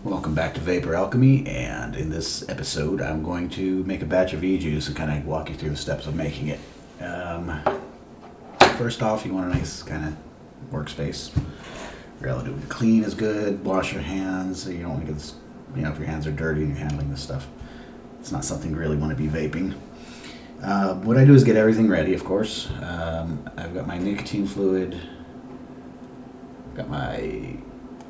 Welcome back to Vapor Alchemy, and in this episode I'm going to make a batch of e-juice and kind of walk you through the steps of making it. First off, you want a nice kind of workspace. Relatively clean is good. Wash your hands. You don't want to get this, if your hands are dirty and you're handling this stuff. It's not something you really want to be vaping. What I do is get everything ready, of course. I've got my nicotine fluid, got my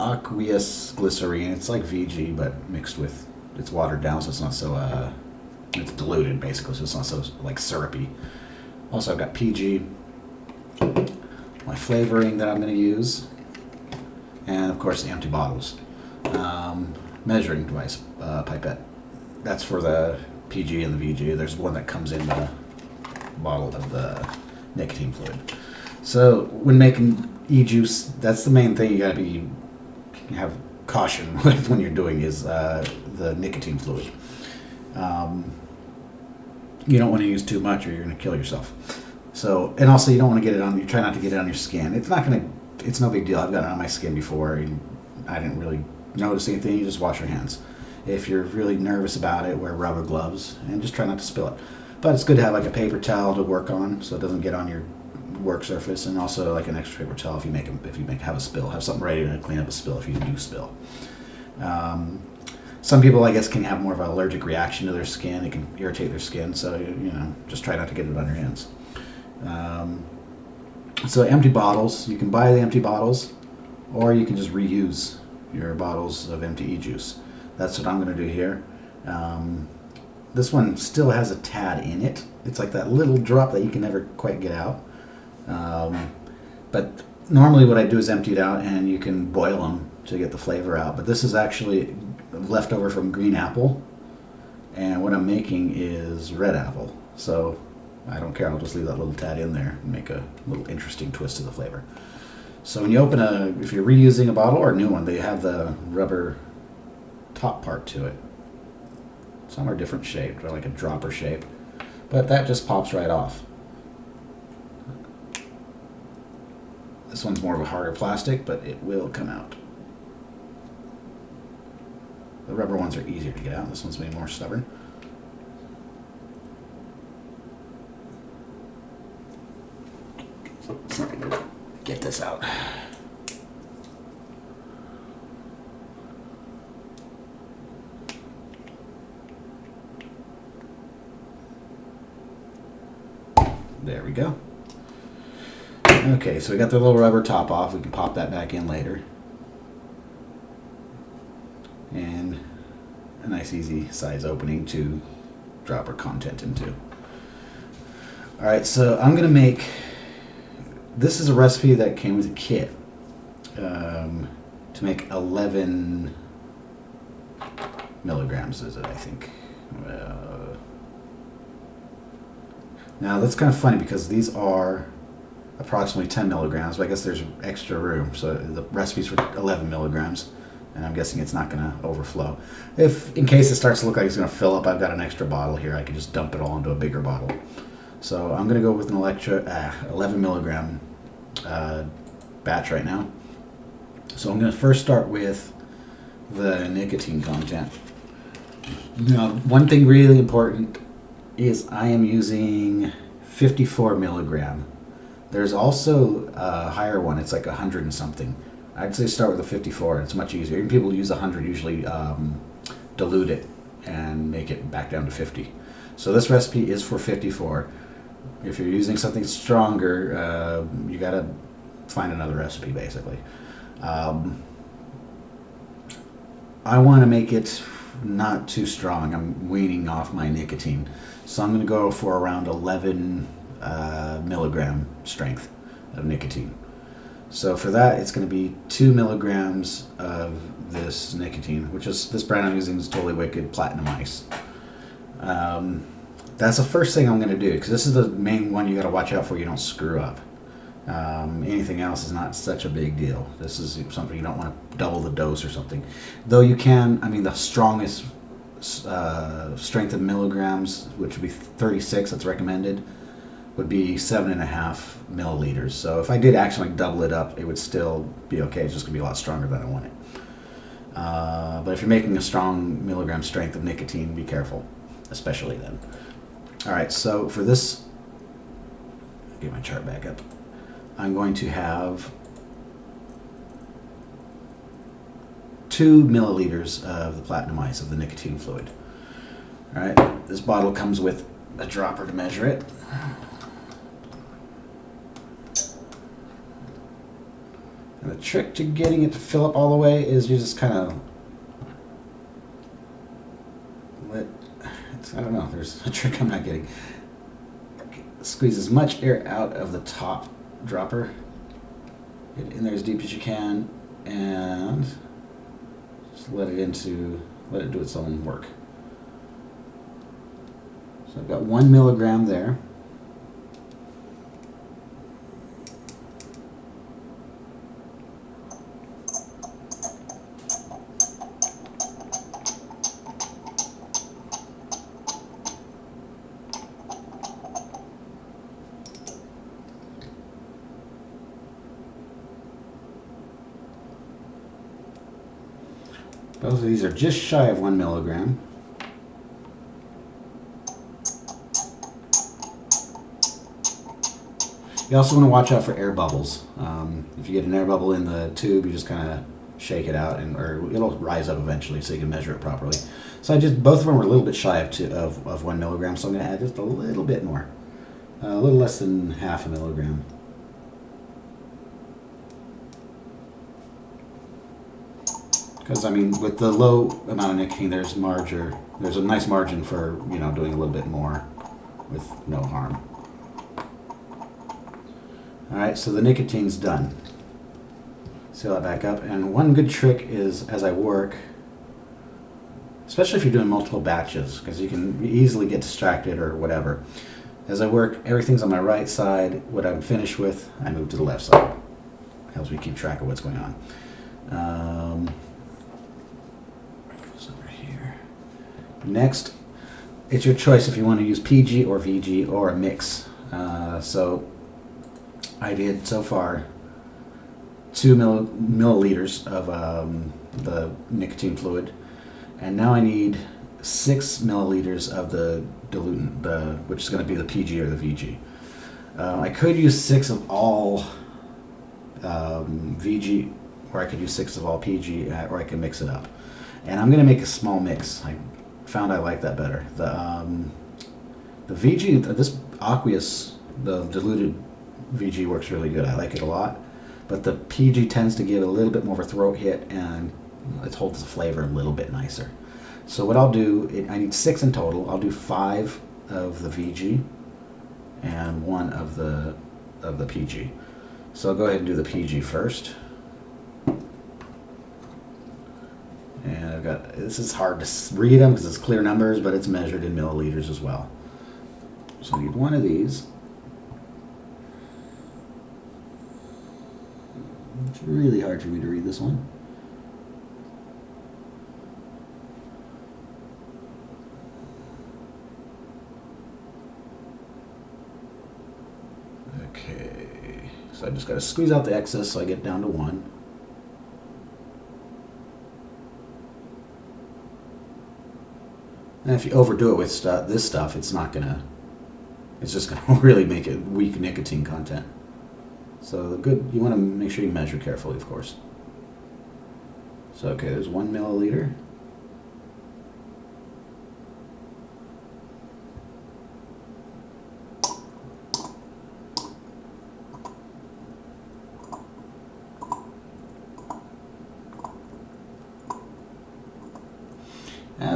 aqueous glycerine. It's like VG, but mixed with, it's watered down, so it's not so, it's diluted basically, so it's not so like syrupy. Also, I've got PG, my flavoring that I'm going to use, and of course the empty bottles. Measuring device, pipette. That's for the PG and the VG. There's one that comes in the bottle of the nicotine fluid. So when making e-juice, that's the main thing you got to have caution with when you're doing is the nicotine fluid. You don't want to use too much or you're going to kill yourself. So, and also you don't want to get it on, you try not to get it on your skin. It's no big deal. I've got it on my skin before and I didn't really notice anything. You just wash your hands. If you're really nervous about it, wear rubber gloves and just try not to spill it. But it's good to have like a paper towel to work on so it doesn't get on your work surface, and also like an extra paper towel if you have a spill, have something ready to clean up a spill if you do spill. Some people, I guess, can have more of an allergic reaction to their skin. It can irritate their skin, so just try not to get it on your hands. So empty bottles, you can buy the empty bottles, or you can just reuse your bottles of empty e-juice. That's what I'm going to do here. This one still has a tad in it. It's like that little drop that you can never quite get out. But normally what I do is empty it out and you can boil them to get the flavor out. But this is actually leftover from green apple. And what I'm making is red apple. So I don't care. I'll just leave that little tad in there and make a little interesting twist to the flavor. So when you open if you're reusing a bottle or a new one, they have the rubber top part to it. Some are different shaped, they're like a dropper shape. But that just pops right off. This one's more of a harder plastic, but it will come out. The rubber ones are easier to get out. This one's maybe more stubborn. Sorry, get this out. There we go. Okay, so we got the little rubber top off. We can pop that back in later. And a nice easy size opening to drop our content into. Alright, so I'm going to make, this is a recipe that came with a kit to make 11 milligrams is it, I think. Now that's kind of funny because these are approximately 10 milligrams, but I guess there's extra room. So the recipe's for 11 milligrams, and I'm guessing it's not going to overflow. If, in case it starts to look like it's going to fill up, I've got an extra bottle here. I can just dump it all into a bigger bottle. So I'm going to go with an 11 milligram batch right now. So I'm going to first start with the nicotine content. Now, one thing really important is I am using 54 milligram. There's also a higher one. It's like 100 and something. I'd say start with a 54. It's much easier. Even people who use 100 usually dilute it and make it back down to 50. So this recipe is for 54. If you're using something stronger, you got to find another recipe, basically. I want to make it not too strong. I'm weaning off my nicotine. So I'm going to go for around 11 milligram strength of nicotine. So for that, it's going to be 2 milligrams of this nicotine, which is, this brand I'm using is Totally Wicked Platinum Ice. That's the first thing I'm going to do, because this is the main one you got to watch out for you don't screw up. Anything else is not such a big deal. This is something you don't want to double the dose or something. Though you can, the strongest strength of milligrams, which would be 36, that's recommended, would be 7.5 milliliters. So if I did actually double it up, it would still be okay. It's just going to be a lot stronger than I want it. But if you're making a strong milligram strength of nicotine, be careful, especially then. All right, so for this, get my chart back up. I'm going to have 2 milliliters of the platinum ice of the nicotine fluid. All right, this bottle comes with a dropper to measure it. And the trick to getting it to fill up all the way is you just kind of I don't know, there's a trick I'm not getting. Squeeze as much air out of the top dropper. Get in there as deep as you can and just let it do its own work. So I've got 1 milligram there. Both of these are just shy of 1 milligram. You also want to watch out for air bubbles. If you get an air bubble in the tube, you just kind of shake it out, or it'll rise up eventually, so you can measure it properly. So both of them were a little bit shy of 1 milligram, so I'm going to add just a little bit more, a little less than half a milligram. Because I mean, with the low amount of nicotine, there's a nice margin for doing a little bit more with no harm. All right, so the nicotine's done. Seal that back up, and one good trick is as I work, especially if you're doing multiple batches, because you can easily get distracted or whatever. As I work, everything's on my right side. What I'm finished with, I move to the left side. Helps me keep track of what's going on. Next, it's your choice if you want to use PG or VG or a mix. So I did so far 2 milliliters of the nicotine fluid, and now I need 6 milliliters of the diluent, which is going to be the PG or the VG. I could use 6 of all VG, or I could use 6 of all PG, or I can mix it up. And I'm going to make a small mix. I found I like that better. The VG, this aqueous, the diluted VG works really good. I like it a lot. But the PG tends to give a little bit more of a throat hit, and it holds the flavor a little bit nicer. So what I'll do, I need 6 in total. I'll do 5 of the VG and 1 of the PG. So I'll go ahead and do the PG first. And this is hard to read them because it's clear numbers, but it's measured in milliliters as well. So I need 1 of these. It's really hard for me to read this one. Okay, so I just got to squeeze out the excess so I get down to 1. And if you overdo it with this stuff, it's just gonna really make it weak nicotine content. So you want to make sure you measure carefully, of course. So okay, there's 1 milliliter.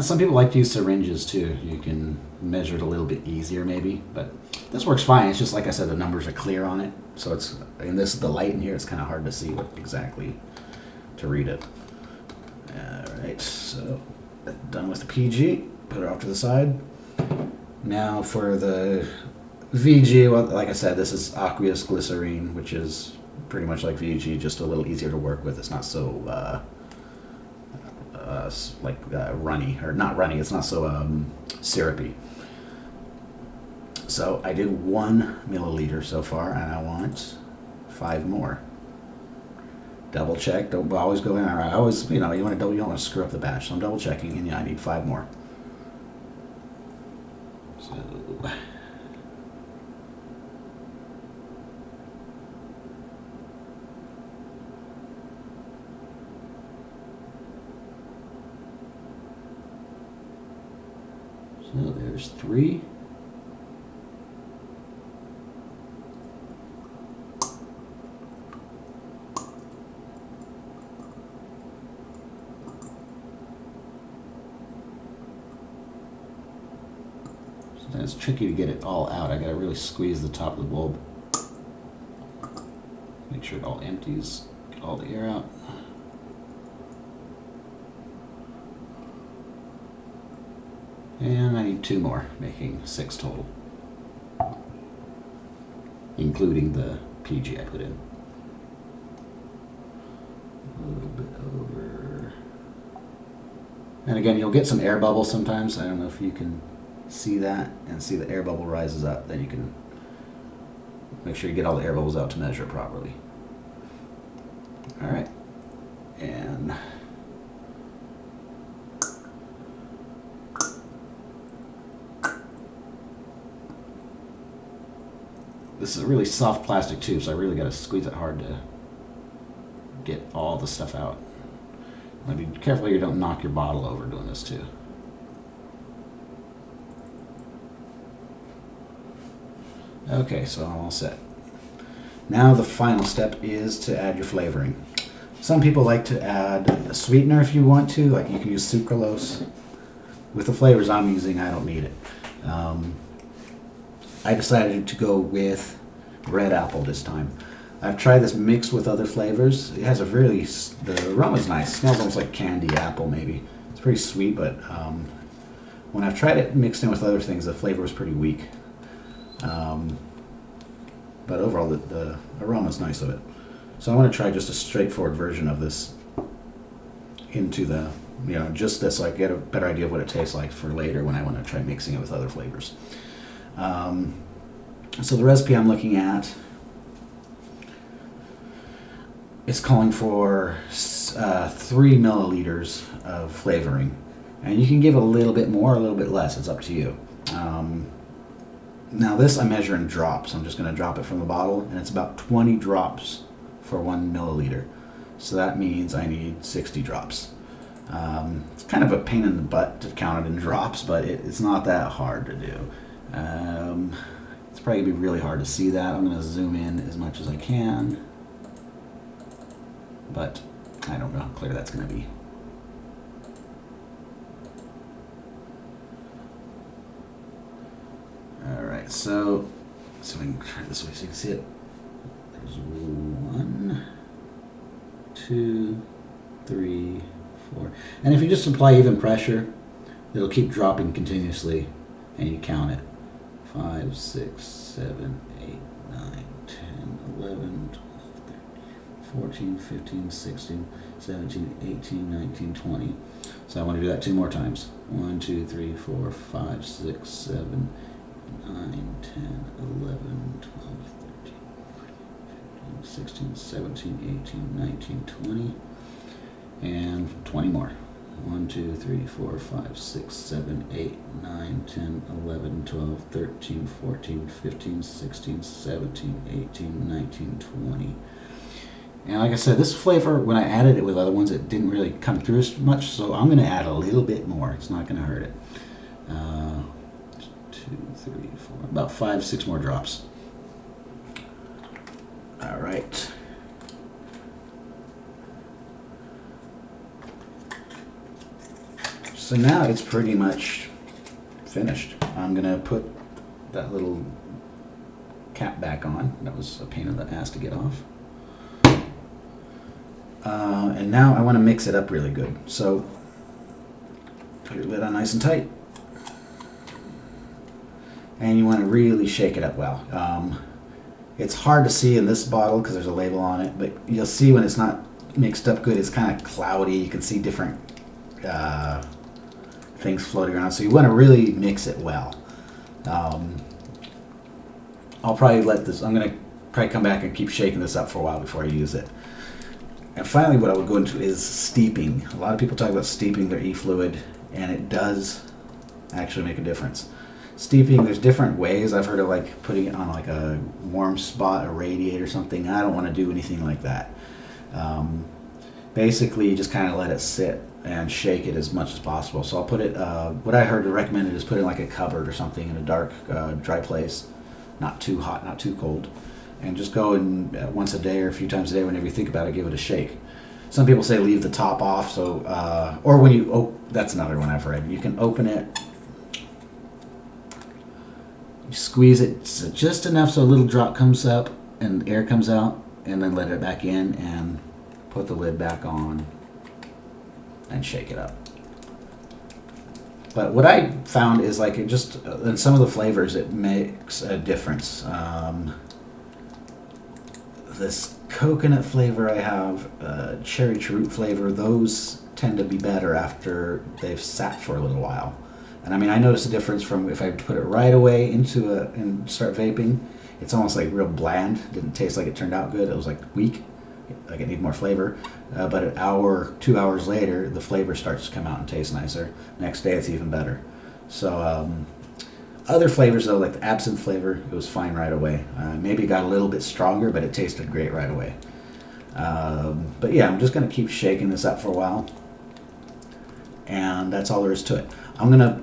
Some people like to use syringes too. You can measure it a little bit easier maybe, but this works fine. It's just like I said, the numbers are clear on it. So it's the light in here, it's kind of hard to see what exactly to read it. All right, so done with the PG. Put it off to the side. Now for the VG, well, like I said, this is aqueous glycerine, which is pretty much like VG, just a little easier to work with. It's not so runny, or not runny, it's not so syrupy. So I did 1 milliliter so far, and I want 5 more. Double check. Don't always go in. I always, you don't want to screw up the batch. So I'm double checking, and yeah, I need 5 more. So there's 3. It's tricky to get it all out. I gotta really squeeze the top of the bulb. Make sure it all empties, get all the air out. And I need 2 more, making 6 total, including the PG I put in. A little bit over. And again, you'll get some air bubbles sometimes. I don't know if you can see that and see the air bubble rises up. Then you can make sure you get all the air bubbles out to measure it properly. All right, and this is a really soft plastic tube, so I really got to squeeze it hard to get all the stuff out. Now be careful you don't knock your bottle over doing this too. Okay, so I'm all set. Now the final step is to add your flavoring. Some people like to add a sweetener if you want to, like you can use sucralose. With the flavors I'm using, I don't need it. I decided to go with red apple this time. I've tried this mixed with other flavors. It has the aroma's nice. It smells almost like candy apple maybe. It's pretty sweet, but when I've tried it mixed in with other things, the flavor was pretty weak. But overall, the aroma's nice of it. So I want to try just a straightforward version of this into the, just this, so I get a better idea of what it tastes like for later when I want to try mixing it with other flavors. So the recipe I'm looking at is calling for 3 milliliters of flavoring. And you can give a little bit more, a little bit less. It's up to you. Now this I measure in drops. I'm just going to drop it from the bottle, and it's about 20 drops for 1 milliliter. So that means I need 60 drops. It's kind of a pain in the butt to count it in drops, but it's not that hard to do. It's probably going to be really hard to see that. I'm going to zoom in as much as I can, but I don't know how clear that's going to be. Alright, so we can try it this way so you can see it. There's 1, 2, 3, 4. And if you just apply even pressure, it'll keep dropping continuously, and you count it. 5, 6, 7, 8, 9, 10, 11, 12, 13, 14, 15, 16, 17, 18, 19, 20. So I want to do that 2 more times. 1, 2, 3, 4, 5, 6, 7, 9, 10, 11, 12, 13, 14, 15, 16, 17, 18, 19, 20, and 20 more. 1, 2, 3, 4, 5, 6, 7, 8, 9, 10, 11, 12, 13, 14, 15, 16, 17, 18, 19, 20. And like I said, this flavor, when I added it with other ones, it didn't really come through as much, so I'm going to add a little bit more. It's not going to hurt it. 2, 3, 4, about 5, 6 more drops. All right. So now it's pretty much finished. I'm gonna put that little cap back on. That was a pain in the ass to get off. And now I want to mix it up really good. So put your lid on nice and tight. And you want to really shake it up well. It's hard to see in this bottle because there's a label on it, but you'll see when it's not mixed up good, it's kind of cloudy. You can see different things floating around, so you want to really mix it well. I'll probably I'm going to probably come back and keep shaking this up for a while before I use it. And finally, what I would go into is steeping. A lot of people talk about steeping their e-fluid, and it does actually make a difference. Steeping, there's different ways. I've heard of like putting it on like a warm spot, a radiator or something. I don't want to do anything like that. Basically, you just kind of let it sit and shake it as much as possible. So I'll put it, what I heard recommended is put it in like a cupboard or something in a dark, dry place. Not too hot, not too cold. And just go and once a day or a few times a day, whenever you think about it, give it a shake. Some people say leave the top off, so or when you that's another one I've read. You can open it, you squeeze it just enough so a little drop comes up and air comes out, and then let it back in and put the lid back on and shake it up. But what I found is like it just in some of the flavors it makes a difference. This coconut flavor I have, cherry cheroot flavor, those tend to be better after they've sat for a little while. And I mean, I noticed a difference from if I put it right away into and start vaping, it's almost like real bland. Didn't taste like it turned out good. It was like weak, like it needed more flavor. But an hour, 2 hours later, the flavor starts to come out and taste nicer. Next day, it's even better. So other flavors though, like the absinthe flavor, it was fine right away. Maybe it got a little bit stronger, but it tasted great right away. But yeah, I'm just gonna keep shaking this up for a while, and that's all there is to it. I'm gonna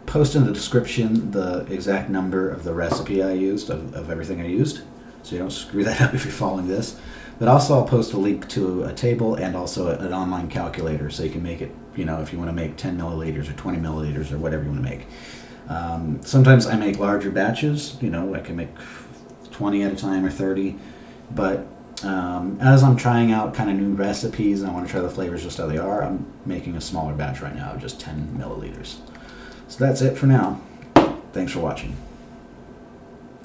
post in the description the exact number of the recipe I used, of everything I used, so you don't screw that up if you're following this. But also I'll post a link to a table and also an online calculator, so you can make it, you know, if you want to make 10 milliliters or 20 milliliters or whatever you want to make. Sometimes I make larger batches, you know, I can make 20 at a time or 30, but as I'm trying out kind of new recipes and I want to try the flavors just how they are, I'm making a smaller batch right now of just 10 milliliters. So that's it for now. Thanks for watching.